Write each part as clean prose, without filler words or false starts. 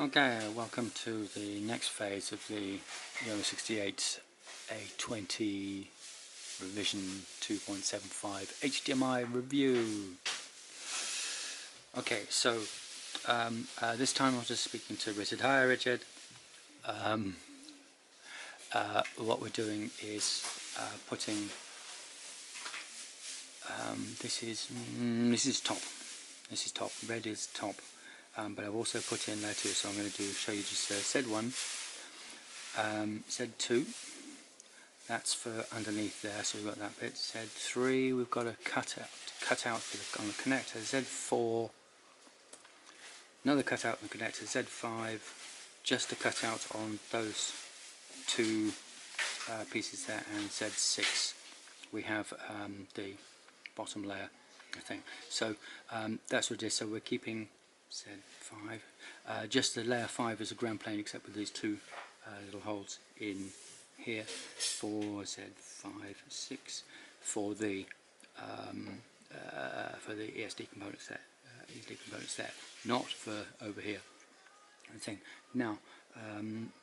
Okay, welcome to the next phase of the EOMA68-A20 revision 2.75 HDMI review. Okay, so this time I was just speaking to Richard. Hi Richard. What we're doing is putting this is top. This is top. Red is top. But I've also put in there too, so I'm going to show you just Z1, Z2, that's for underneath there, so we've got that bit. Z3, we've got a cutout on the connector. Z4, another cutout on the connector. Z5, just a cutout on those two pieces there, and Z6, we have the bottom layer, I think. So that's what it is. So we're keeping Z5, just the layer 5 is a ground plane, except with these two little holes in here for Z5, 6 for the ESD components there, not for over here. I think now.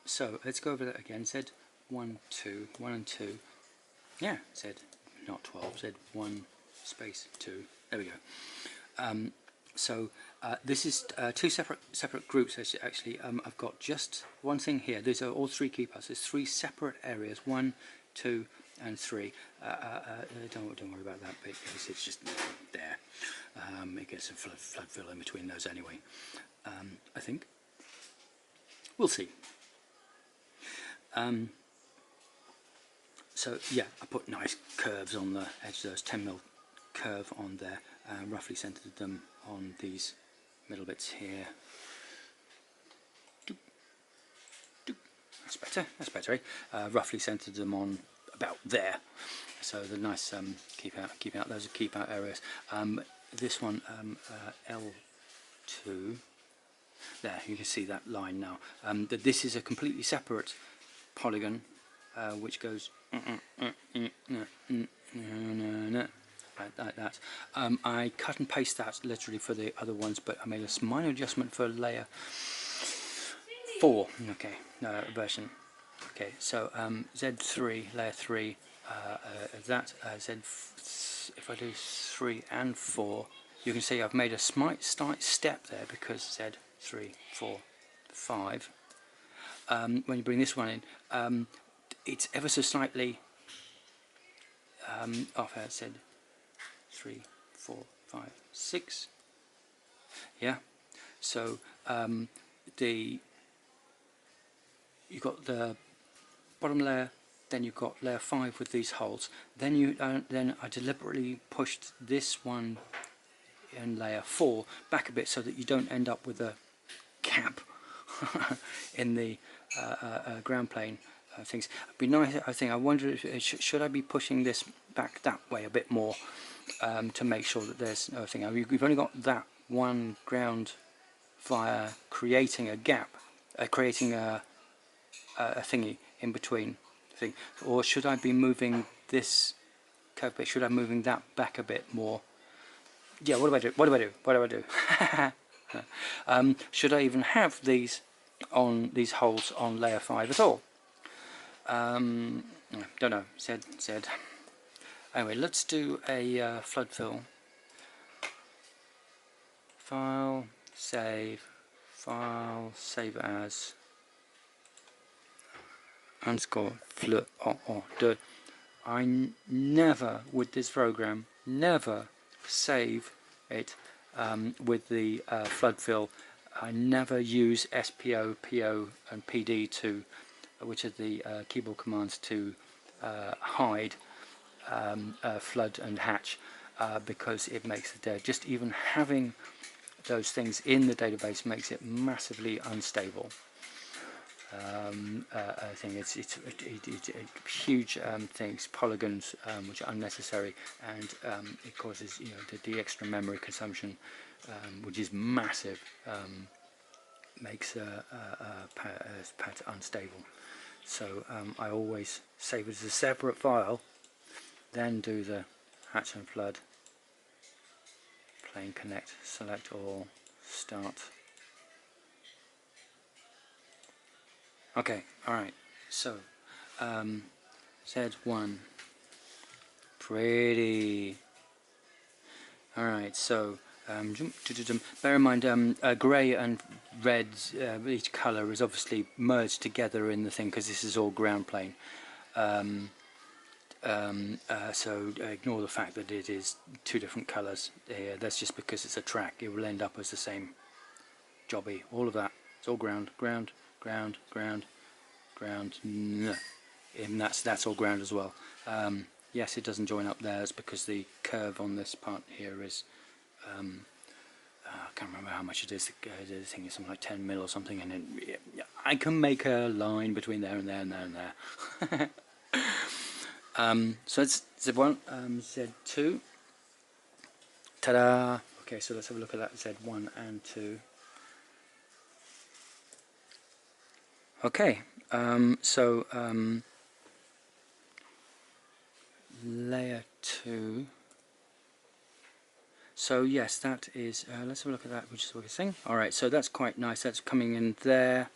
So let's go over that again. Z1, 2, 1 and 2. Yeah, Z not 12. Z1 space 2. There we go. So this is two separate groups. Actually, I've got just one thing here. These are all three keypads. There's three separate areas: 1, 2, and 3. Don't worry about that bit because it's just there. It gets a flood fill in between those anyway. I think we'll see. So yeah, I put nice curves on the edge of those 10mm curve on there. Roughly centered them on these middle bits here. That's better. That's better. Eh? Roughly centered them on about there. So the nice keep out. Those are keep out areas. This one L2. There, you can see that line now. This is a completely separate polygon, which goes like that. I cut and paste that literally for the other ones, but I made a minor adjustment for layer 4. Okay, version. Okay, so Z3, layer 3, that if I do 3 and 4, you can see I've made a slight step there because Z3, 4, 5. When you bring this one in, it's ever so slightly off. Z3, 4, 5, 6. Yeah. So you've got the bottom layer, then you've got layer 5 with these holes. Then then I deliberately pushed this one in layer 4 back a bit so that you don't end up with a cap in the ground plane things. It'd be nice. I wonder if should I be pushing this back that way a bit more to make sure that there's no thing. We've only got that one ground via creating a gap, creating a thingy in between thing. Or should I be moving this curve bit? Should I be moving that back a bit more? Yeah. What do I do? What do I do? What do I do? Should I even have these holes on layer 5 at all? Don't know. Z. Anyway, let's do a flood fill. File, save as _ flood. I never, with this program, never save it with the flood fill. I never use SPO, PO, and PD which are the keyboard commands to hide flood and hatch, because it makes just even having those things in the database makes it massively unstable. I think it's huge things, polygons, which are unnecessary, and it causes the extra memory consumption, which is massive. Makes pad unstable. So I always save it as a separate file, then do the hatch and flood, plane connect, select all, start, Okay, alright, so Z1, pretty. Alright, so bear in mind grey and red, each colour is obviously merged together in the thing because this is all ground plane. So ignore the fact that it is two different colours. That's just because it's a track. It will end up as the same jobby. All of that. It's all ground, ground, ground, ground, ground. And that's all ground as well. Yes, it doesn't join up there. It's because the curve on this part here is I can't remember how much it is. The thing is something like 10 mil or something, and then I can make a line between there and there and there and there. So it's Z1, Z2. Ta-da! Okay, so let's have a look at that Z1 and 2. Okay, layer 2. So yes, that is, let's have a look at that, which is what we're saying. Alright, so that's quite nice. That's coming in there.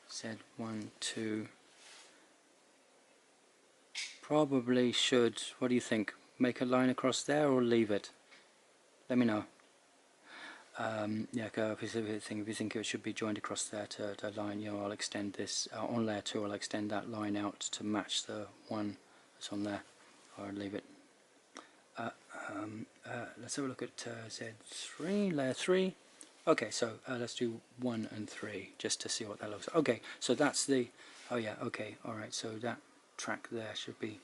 Z1, 2. Probably should, what do you think? Make a line across there or leave it? Let me know. Yeah, if you think it should be joined across there to line, you know, I'll extend this on layer 2. I'll extend that line out to match the one that's on there, or leave it. Let's have a look at Z3, layer 3. Okay, so let's do 1 and 3 just to see what that looks like. Okay, so that's the, oh yeah, okay, alright, so that track there should be,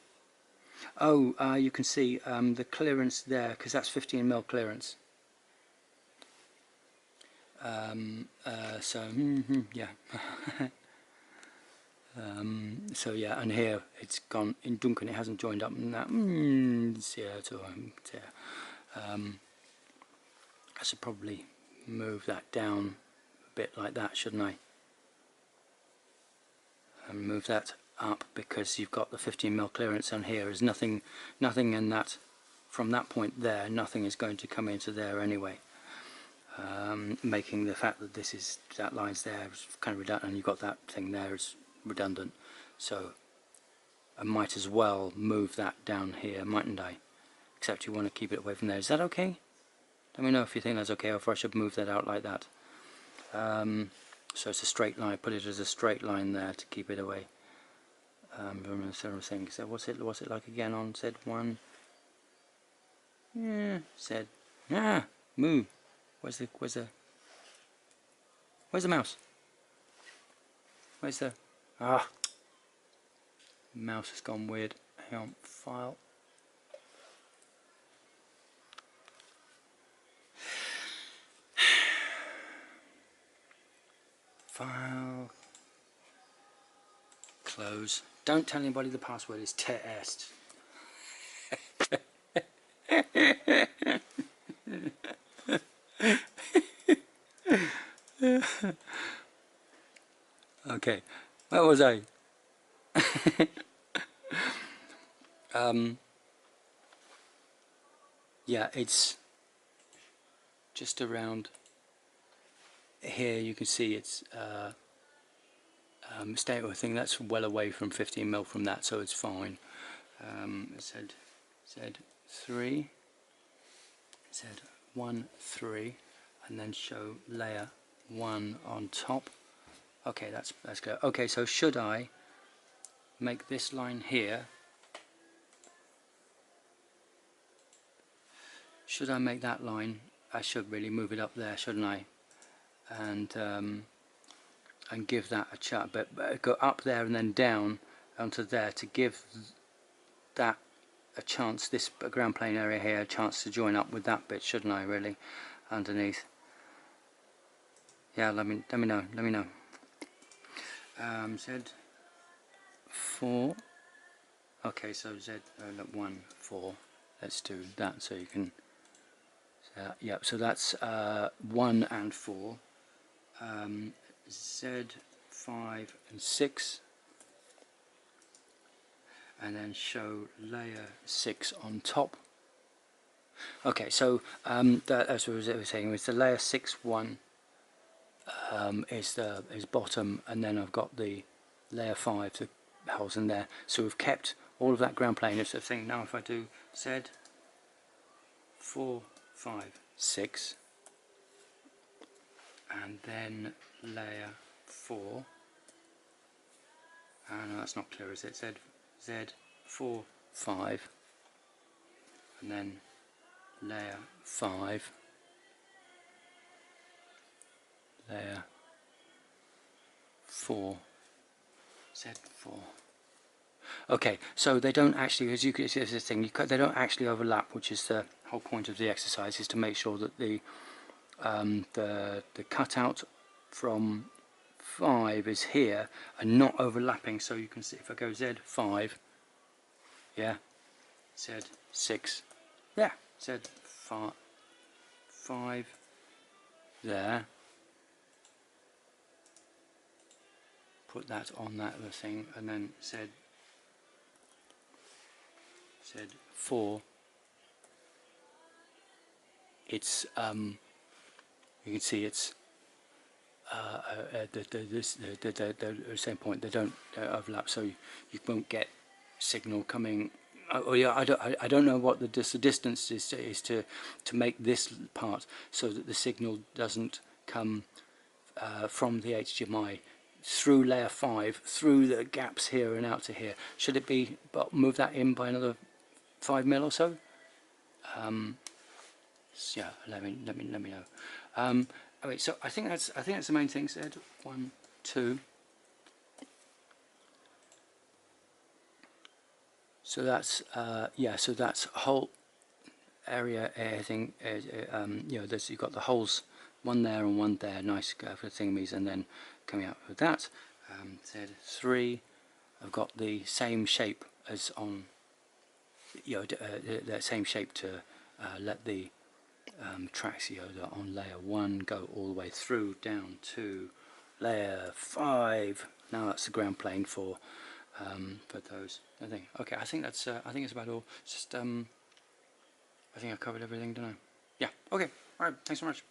you can see the clearance there, because that's 15mm clearance. Yeah. So yeah, and here it's gone in Duncan, it hasn't joined up in that. I should probably move that down a bit like that, shouldn't I? And move that up, because you've got the 15mm clearance on here. There's nothing in that, from that point there, nothing is going to come into there anyway. Making the fact that that line's there is kind of redundant, and you've got that thing there is redundant. So I might as well move that down here, mightn't I? Except you want to keep it away from there. Is that okay? Let me know if you think that's okay, or if I should move that out like that. So it's a straight line. Put it as a straight line there to keep it away from the sort of thing. So what's it like again on Z1? Yeah, move. Where's the mouse? Where's the mouse has gone weird. Hang on, file. File. Close. Don't tell anybody the password is test. Okay, where was I? Yeah, it's just around here. You can see it's stereo thing. That's well away from 15mm from that, so it's fine. Z3, Z1, 3, and then show layer 1 on top. Okay, that's good. Okay, so should I make this line here? Should I make that line? I should really move it up there, shouldn't I? And give that a chat, but go up there and then down onto there to give that a chance, this ground plane area here, a chance to join up with that bit, shouldn't I, really, underneath? Yeah, let me know. Z4. Okay, so Z1 4. Let's do that so you can. Yeah, so that's 1 and 4. Z5 and 6. And then show layer 6 on top. Okay, so that's what I was saying, was the layer 6 one. is bottom, and then I've got the layer 5, the holes in there. So we've kept all of that ground plane. It's a thing. Now if I do Z 4, 5, 6, and then layer 4, no, that's not clear, is it? Z 4, 5, and then layer 5, layer 4, Z4. Okay, so they don't actually, as you can see, this thing, they don't actually overlap, which is the whole point of the exercise, is to make sure that the cutout from 5 is here and not overlapping. So you can see if I go Z5, yeah, Z6, yeah, Z5 there, put that on that other thing, and then Z4, it's you can see it's the same point. They don't overlap, so you won't get signal coming. Oh yeah, I don't know what the distance is to make this part so that the signal doesn't come from the HDMI through layer 5, through the gaps here and out to here. Should it be, but move that in by another 5 mil or so? Yeah, let me know. Okay, so I think that's the main thing said. 1, 2. So that's yeah. So that's whole area thing. You know, you've got the holes, one there and one there. Nice for thingamies, and then coming out with that. Z3. I've got the same shape as on. You know, the same shape to let the tracks, you know, on layer 1 go all the way through down to layer 5. Now that's the ground plane for those. I think. Okay, I think that's. I think it's about all. Just I think I covered everything, don't I? Yeah. Okay. All right. Thanks so much.